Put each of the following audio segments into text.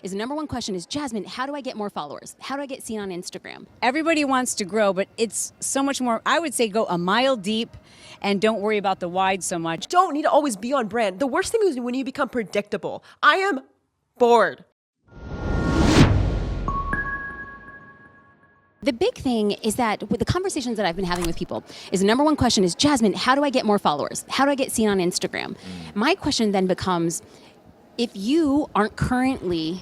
is the number one question is, Jasmine, how do I get more followers? How do I get seen on Instagram? Everybody wants to grow, but it's so much more. I would say go a mile deep and don't worry about the wide so much. Don't need to always be on brand. The worst thing is when you become predictable. I am bored. The big thing is that with the conversations that I've been having with people is the number one question is, Jasmine, how do I get more followers? How do I get seen on Instagram? My question then becomes, if you aren't currently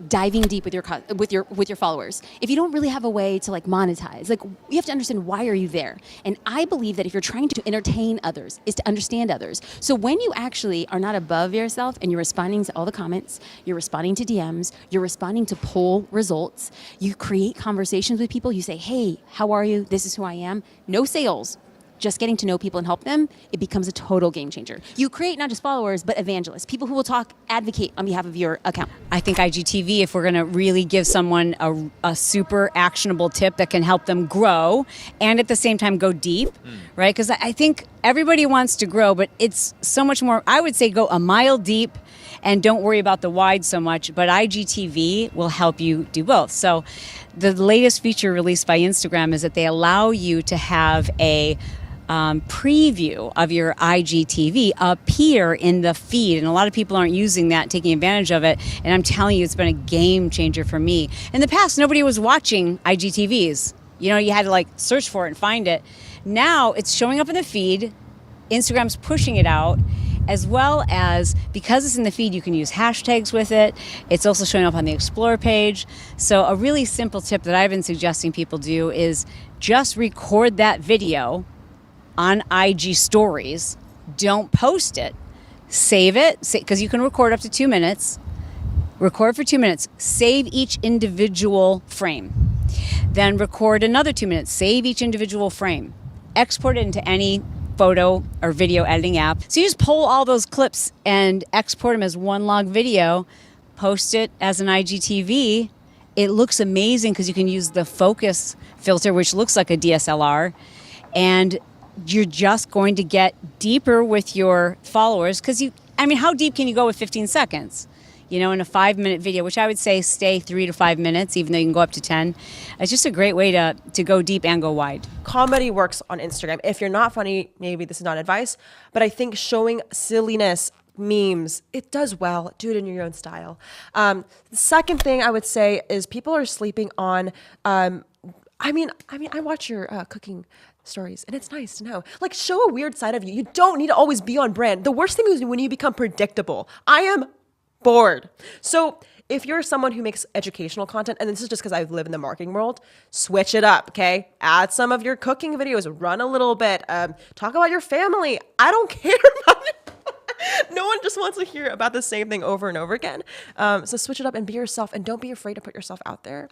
diving deep with your followers, if you don't really have a way to like monetize, like you have to understand, why are you there? And I believe that if you're trying to entertain others is to understand others. So when you actually are not above yourself and you're responding to all the comments, you're responding to DMs, you're responding to poll results, you create conversations with people, you say, hey, how are you? This is who I am. No sales. Just getting to know people and help them, it becomes a total game changer. You create not just followers, but evangelists, people who will advocate on behalf of your account. I think IGTV, if we're going to really give someone a super actionable tip that can help them grow and at the same time go deep, right? Because I think everybody wants to grow, but it's so much more. I would say go a mile deep and don't worry about the wide so much, but IGTV will help you do both. So the latest feature released by Instagram is that they allow you to have a preview of your IGTV appear in the feed. And a lot of people aren't using that, taking advantage of it. And I'm telling you, it's been a game changer for me. In the past, nobody was watching IGTVs. You know, you had to like search for it and find it. Now it's showing up in the feed. Instagram's pushing it out, as well as, because it's in the feed, you can use hashtags with it. It's also showing up on the Explore page. So a really simple tip that I've been suggesting people do is just record that video on IG stories. Don't post it. Save it, because you can record up to 2 minutes. Record for 2 minutes. Save each individual frame. Then record another 2 minutes. Save each individual frame. Export it into any photo or video editing app. So you just pull all those clips and export them as one log video, post it as an IGTV. It looks amazing because you can use the focus filter, which looks like a DSLR, and you're just going to get deeper with your followers because how deep can you go with 15 seconds? You know, in a 5-minute video, which I would say stay 3 to 5 minutes, even though you can go up to 10. It's just a great way to go deep and go wide. Comedy works on Instagram. If you're not funny, maybe this is not advice, but I think showing silliness, memes, it does well. Do it in your own style. The second thing I would say is people are sleeping on, I watch your cooking stories, and it's nice to know. Like, show a weird side of you. You don't need to always be on brand. The worst thing is when you become predictable. I am bored. So if you're someone who makes educational content, and this is just because I live in the marketing world, switch it up, okay? Add some of your cooking videos, run a little bit, talk about your family. I don't care about it. No one just wants to hear about the same thing over and over again. So switch it up and be yourself, and don't be afraid to put yourself out there.